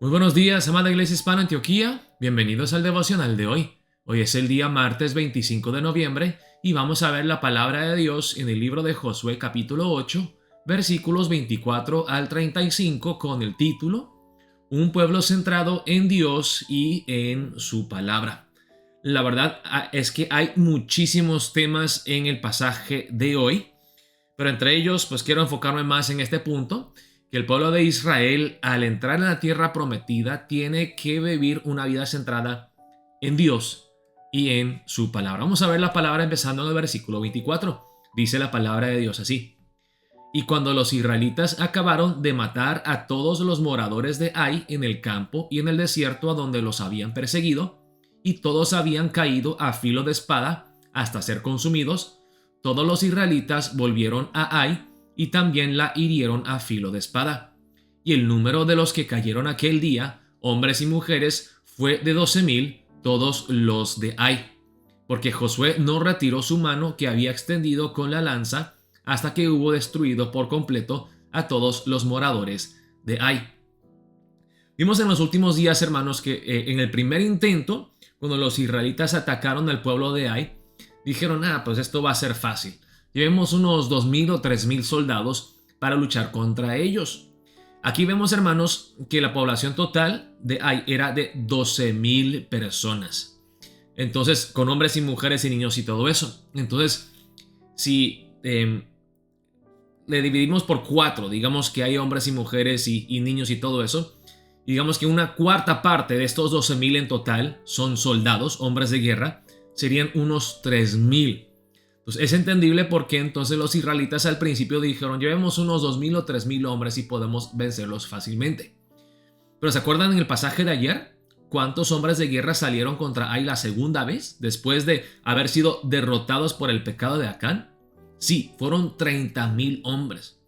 Muy buenos días, amada Iglesia Hispana Antioquía. Bienvenidos al devocional de hoy. Hoy es el día martes 25 de noviembre y vamos a ver la palabra de Dios en el libro de Josué capítulo 8, versículos 24 al 35 con el título Un pueblo centrado en Dios y en su palabra. La verdad es que hay muchísimos temas en el pasaje de hoy, pero entre ellos pues quiero enfocarme más en este punto, que el pueblo de Israel al entrar en la tierra prometida tiene que vivir una vida centrada en Dios y en su palabra. Vamos a ver la palabra empezando en el versículo 24. Dice la palabra de Dios así: Y cuando los israelitas acabaron de matar a todos los moradores de Ai en el campo y en el desierto a donde los habían perseguido, y todos habían caído a filo de espada hasta ser consumidos, todos los israelitas volvieron a Ai y también la hirieron a filo de espada. Y el número de los que cayeron aquel día, hombres y mujeres, fue de 12,000, todos los de Ai. Porque Josué no retiró su mano que había extendido con la lanza hasta que hubo destruido por completo a todos los moradores de Ai. Vimos en los últimos días, hermanos, que en el primer intento, cuando los israelitas atacaron al pueblo de Ai, dijeron, pues esto va a ser fácil. Llevemos unos 2,000 o 3,000 soldados para luchar contra ellos. Aquí vemos, hermanos, que la población total de Ai era de 12,000 personas. Entonces, con hombres y mujeres y niños y todo eso. Entonces, si le dividimos por 4, digamos que hay hombres y mujeres y niños y todo eso, digamos que una cuarta parte de estos 12,000 en total son soldados, hombres de guerra, serían unos 3,000. Entonces es entendible por qué entonces los israelitas al principio dijeron, llevemos unos 2,000 o 3,000 hombres y podemos vencerlos fácilmente. Pero ¿se acuerdan en el pasaje de ayer? ¿Cuántos hombres de guerra salieron contra Ai la segunda vez después de haber sido derrotados por el pecado de Acán? Sí, fueron 30,000 hombres.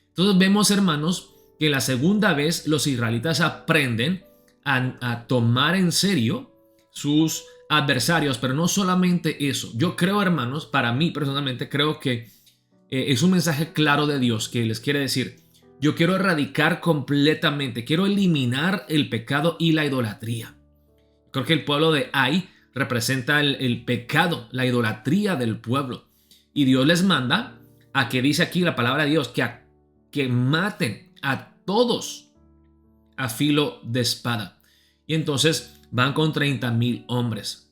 Entonces vemos, hermanos, que la segunda vez los israelitas aprenden a tomar en serio sus adversarios, pero no solamente eso. Yo creo, hermanos, para mí personalmente creo que es un mensaje claro de Dios que les quiere decir, yo quiero erradicar completamente, quiero eliminar el pecado y la idolatría. Creo que el pueblo de Ai representa el pecado, la idolatría del pueblo. Y Dios les manda a que dice aquí la palabra de Dios, que maten a todos a filo de espada. Y entonces van con 30,000 hombres.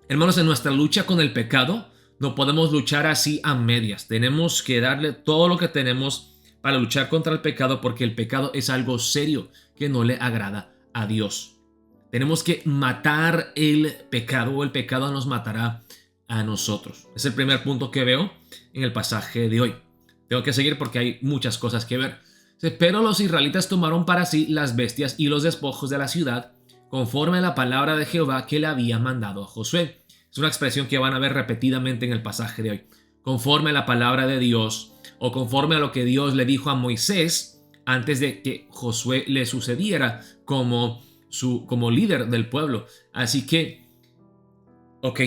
Hermanos, en nuestra lucha con el pecado no podemos luchar así a medias. Tenemos que darle todo lo que tenemos para luchar contra el pecado, porque el pecado es algo serio que no le agrada a Dios. Tenemos que matar el pecado, o el pecado nos matará a nosotros. Es el primer punto que veo en el pasaje de hoy. Tengo que seguir porque hay muchas cosas que ver. Pero los israelitas tomaron para sí las bestias y los despojos de la ciudad, conforme a la palabra de Jehová que le había mandado a Josué. Es una expresión que van a ver repetidamente en el pasaje de hoy. Conforme a la palabra de Dios, o conforme a lo que Dios le dijo a Moisés antes de que Josué le sucediera como líder del pueblo. Así que,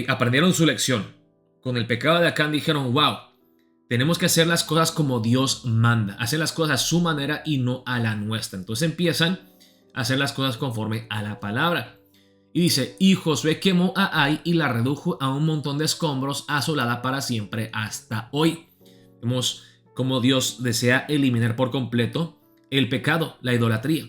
aprendieron su lección. Con el pecado de Acán dijeron, tenemos que hacer las cosas como Dios manda, hacer las cosas a su manera y no a la nuestra. Entonces empiezan a hacer las cosas conforme a la palabra. Y dice, y Josué quemó a Ai y la redujo a un montón de escombros, asolada para siempre hasta hoy. Vemos cómo Dios desea eliminar por completo el pecado, la idolatría.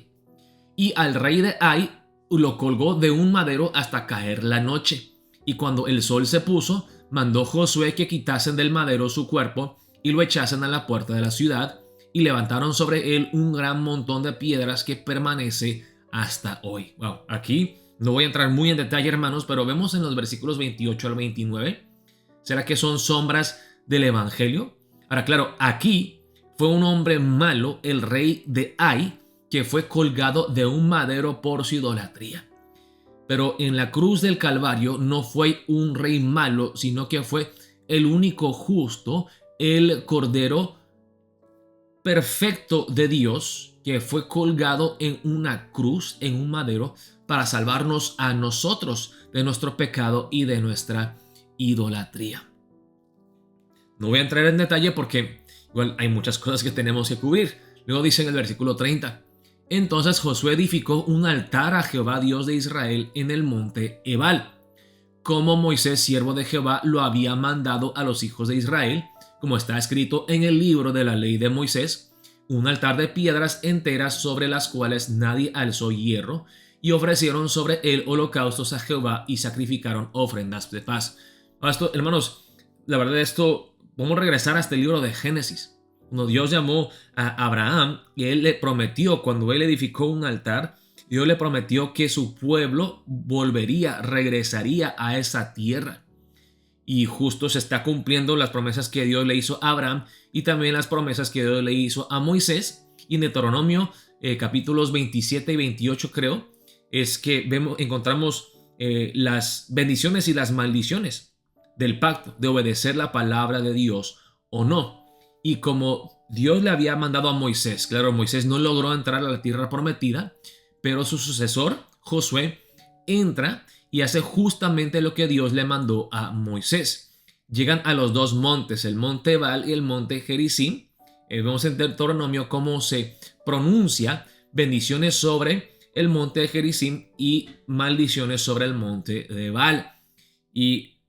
Y al rey de Ai lo colgó de un madero hasta caer la noche. Y cuando el sol se puso, mandó Josué que quitasen del madero su cuerpo y lo echasen a la puerta de la ciudad, y levantaron sobre él un gran montón de piedras que permanece hasta hoy. Aquí no voy a entrar muy en detalle, hermanos, pero vemos en los versículos 28 al 29. ¿Será que son sombras del evangelio? Ahora, claro, aquí fue un hombre malo, el rey de Ai, que fue colgado de un madero por su idolatría. Pero en la cruz del Calvario no fue un rey malo, sino que fue el único justo, el Cordero perfecto de Dios, que fue colgado en una cruz, en un madero, para salvarnos a nosotros de nuestro pecado y de nuestra idolatría. No voy a entrar en detalle porque igual hay muchas cosas que tenemos que cubrir. Luego dice en el versículo 30, Entonces Josué edificó un altar a Jehová Dios de Israel en el monte Ebal, como Moisés, siervo de Jehová, lo había mandado a los hijos de Israel, como está escrito en el libro de la ley de Moisés, un altar de piedras enteras sobre las cuales nadie alzó hierro, y ofrecieron sobre él holocaustos a Jehová y sacrificaron ofrendas de paz. Esto, hermanos, la verdad esto, vamos a regresar a este libro de Génesis. Cuando Dios llamó a Abraham y él le prometió, cuando él edificó un altar, Dios le prometió que su pueblo regresaría a esa tierra. Y justo se está cumpliendo las promesas que Dios le hizo a Abraham y también las promesas que Dios le hizo a Moisés. Y en Deuteronomio capítulos 27 y 28 creo, es que encontramos las bendiciones y las maldiciones del pacto, de obedecer la palabra de Dios o no. Y como Dios le había mandado a Moisés, claro, Moisés no logró entrar a la tierra prometida, pero su sucesor, Josué, entra y hace justamente lo que Dios le mandó a Moisés. Llegan a los dos montes, el monte Ebal y el monte Gerizim. Vemos en Deuteronomio cómo se pronuncia bendiciones sobre el monte de Gerizim y maldiciones sobre el monte de Ebal. Y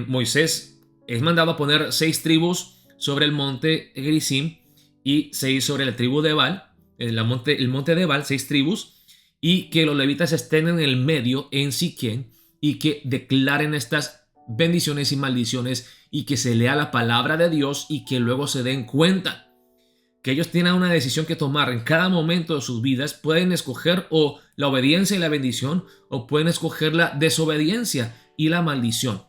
Moisés es mandado a poner 6 tribus sobre el monte Gerizim y 6 sobre la tribu de Ebal. El monte de Ebal, 6 tribus, y que los levitas estén en el medio en Siquén y que declaren estas bendiciones y maldiciones y que se lea la palabra de Dios y que luego se den cuenta que ellos tienen una decisión que tomar en cada momento de sus vidas. Pueden escoger o la obediencia y la bendición, o pueden escoger la desobediencia y la maldición.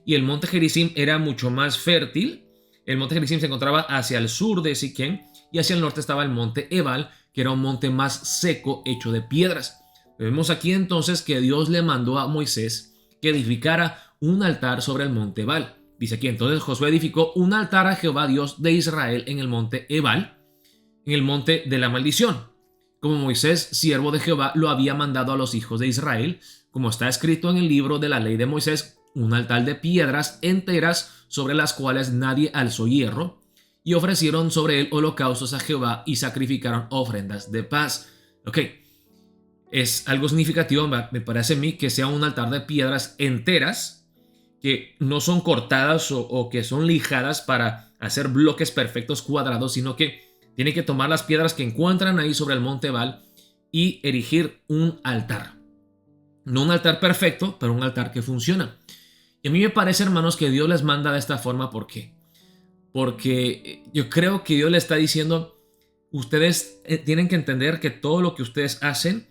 Y el monte Gerizim era mucho más fértil. El monte Gerizim se encontraba hacia el sur de Siquén y hacia el norte estaba el monte Ebal, que era un monte más seco hecho de piedras. Vemos aquí entonces que Dios le mandó a Moisés que edificara un altar sobre el monte Ebal. Dice aquí, entonces Josué edificó un altar a Jehová Dios de Israel en el monte Ebal, en el monte de la maldición, como Moisés, siervo de Jehová, lo había mandado a los hijos de Israel, como está escrito en el libro de la ley de Moisés, un altar de piedras enteras sobre las cuales nadie alzó hierro, y ofrecieron sobre él holocaustos a Jehová y sacrificaron ofrendas de paz. Ok, es algo significativo, me parece a mí, que sea un altar de piedras enteras, que no son cortadas o que son lijadas para hacer bloques perfectos cuadrados, sino que tiene que tomar las piedras que encuentran ahí sobre el monte Ebal y erigir un altar. No un altar perfecto, pero un altar que funciona. Y a mí me parece, hermanos, que Dios les manda de esta forma. ¿Por qué? Porque yo creo que Dios le está diciendo, ustedes tienen que entender que todo lo que ustedes hacen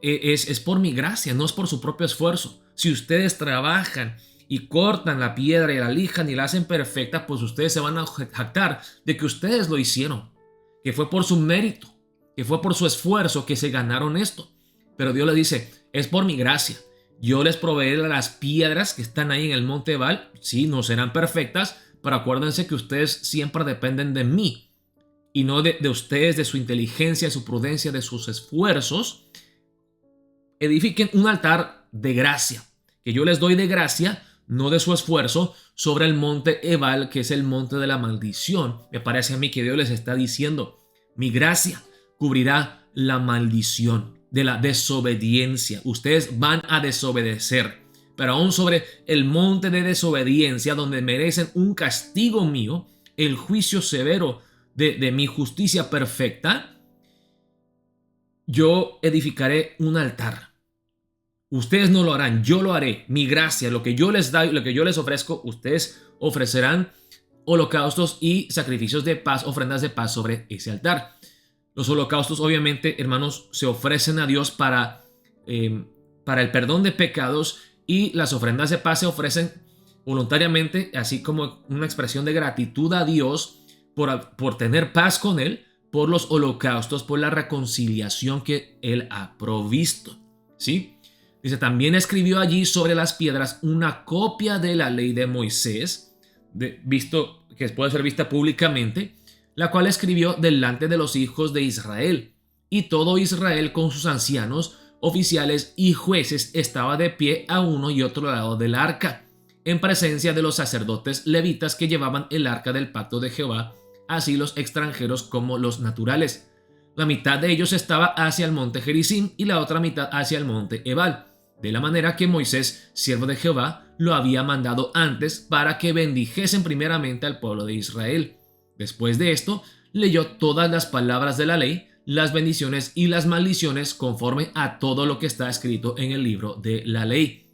es por mi gracia, no es por su propio esfuerzo. Si ustedes trabajan y cortan la piedra y la lijan y la hacen perfecta, pues ustedes se van a jactar de que ustedes lo hicieron, que fue por su mérito, que fue por su esfuerzo que se ganaron esto. Pero Dios les dice, es por mi gracia. Yo les proveeré las piedras que están ahí en el monte Ebal. Sí, no serán perfectas, pero acuérdense que ustedes siempre dependen de mí y no de ustedes, de su inteligencia, de su prudencia, de sus esfuerzos. Edifiquen un altar de gracia, que yo les doy de gracia, no de su esfuerzo, sobre el monte Ebal, que es el monte de la maldición. Me parece a mí que Dios les está diciendo, mi gracia cubrirá la maldición de la desobediencia. Ustedes van a desobedecer, pero aún sobre el monte de desobediencia, donde merecen un castigo mío, el juicio severo de mi justicia perfecta, yo edificaré un altar. Ustedes no lo harán, yo lo haré. Mi gracia, lo que yo les doy, lo que yo les ofrezco, ustedes ofrecerán holocaustos y sacrificios de paz, ofrendas de paz sobre ese altar. Los holocaustos, obviamente, hermanos, se ofrecen a Dios para el perdón de pecados, y las ofrendas de paz se ofrecen voluntariamente, así como una expresión de gratitud a Dios por tener paz con Él, por los holocaustos, por la reconciliación que Él ha provisto. ¿Sí? Dice, también escribió allí sobre las piedras una copia de la ley de Moisés, que puede ser vista públicamente, la cual escribió delante de los hijos de Israel. Y todo Israel con sus ancianos, oficiales y jueces estaba de pie a uno y otro lado del arca, en presencia de los sacerdotes levitas que llevaban el arca del pacto de Jehová, así los extranjeros como los naturales. La mitad de ellos estaba hacia el monte Gerizim y la otra mitad hacia el monte Ebal, de la manera que Moisés, siervo de Jehová, lo había mandado antes para que bendijesen primeramente al pueblo de Israel. Después de esto, leyó todas las palabras de la ley, las bendiciones y las maldiciones conforme a todo lo que está escrito en el libro de la ley.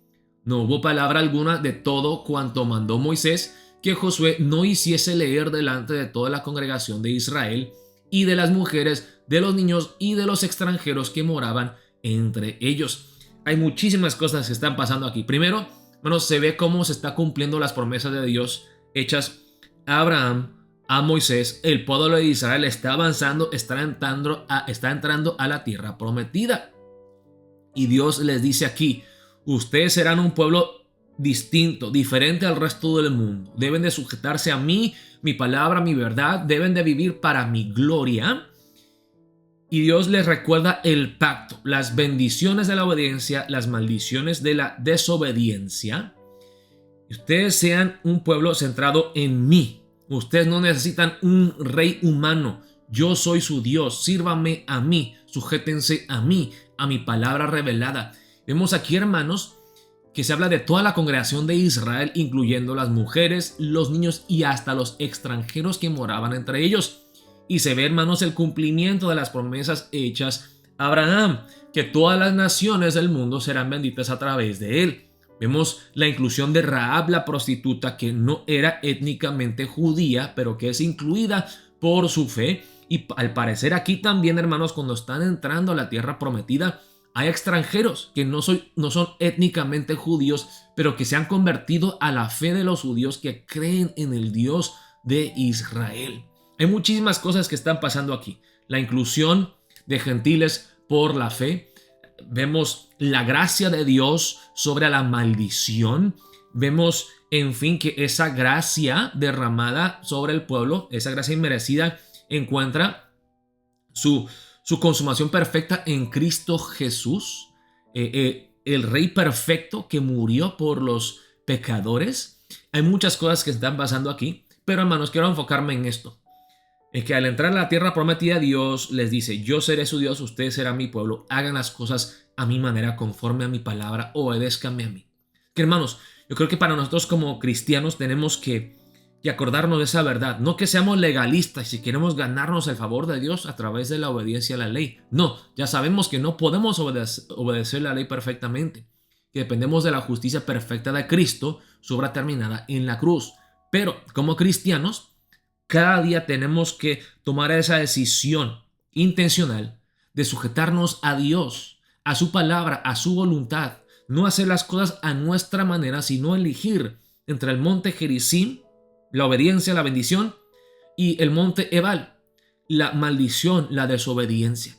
No hubo palabra alguna de todo cuanto mandó Moisés que Josué no hiciese leer delante de toda la congregación de Israel y de las mujeres, de los niños y de los extranjeros que moraban entre ellos. Hay muchísimas cosas que están pasando aquí. Primero, bueno, se ve cómo se está cumpliendo las promesas de Dios hechas a Abraham, a Moisés. El pueblo de Israel está avanzando, está entrando a la tierra prometida. Y Dios les dice aquí: ustedes serán un pueblo distinto, diferente al resto del mundo. Deben de sujetarse a mí, mi palabra, mi verdad. Deben de vivir para mi gloria. Y Dios les recuerda el pacto, las bendiciones de la obediencia, las maldiciones de la desobediencia. Ustedes sean un pueblo centrado en mí. Ustedes no necesitan un rey humano. Yo soy su Dios. Sírvanme a mí. Sujétense a mí, a mi palabra revelada. Vemos aquí, hermanos, que se habla de toda la congregación de Israel, incluyendo las mujeres, los niños y hasta los extranjeros que moraban entre ellos. Y se ve, hermanos, el cumplimiento de las promesas hechas a Abraham, que todas las naciones del mundo serán benditas a través de él. Vemos la inclusión de Rahab, la prostituta, que no era étnicamente judía, pero que es incluida por su fe. Y al parecer aquí también, hermanos, cuando están entrando a la tierra prometida, hay extranjeros que no son étnicamente judíos, pero que se han convertido a la fe de los judíos que creen en el Dios de Israel. Hay muchísimas cosas que están pasando aquí. La inclusión de gentiles por la fe. Vemos la gracia de Dios sobre la maldición. Vemos, en fin, que esa gracia derramada sobre el pueblo, esa gracia inmerecida, encuentra su consumación perfecta en Cristo Jesús, el Rey perfecto que murió por los pecadores. Hay muchas cosas que están pasando aquí, pero hermanos, quiero enfocarme en esto. Es que al entrar a la tierra prometida, Dios les dice: yo seré su Dios, ustedes serán mi pueblo, hagan las cosas a mi manera, conforme a mi palabra, obedézcanme a mí. Que hermanos, yo creo que para nosotros como cristianos tenemos que acordarnos de esa verdad. No que seamos legalistas y queremos ganarnos el favor de Dios a través de la obediencia a la ley. No, ya sabemos que no podemos obedecer la ley perfectamente, que dependemos de la justicia perfecta de Cristo, su obra terminada en la cruz. Pero como cristianos, cada día tenemos que tomar esa decisión intencional de sujetarnos a Dios, a su palabra, a su voluntad. No hacer las cosas a nuestra manera, sino elegir entre el monte Gerizim, la obediencia, la bendición, y el monte Ebal, la maldición, la desobediencia.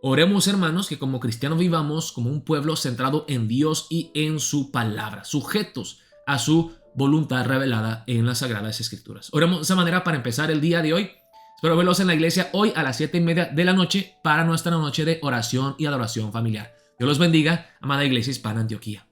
Oremos, hermanos, que como cristianos vivamos como un pueblo centrado en Dios y en su palabra, sujetos a su voluntad revelada en las Sagradas Escrituras. Oremos de esa manera para empezar el día de hoy. Espero verlos en la iglesia hoy a las 7:30 de la noche para nuestra noche de oración y adoración familiar. Dios los bendiga, amada Iglesia Hispana Antioquía.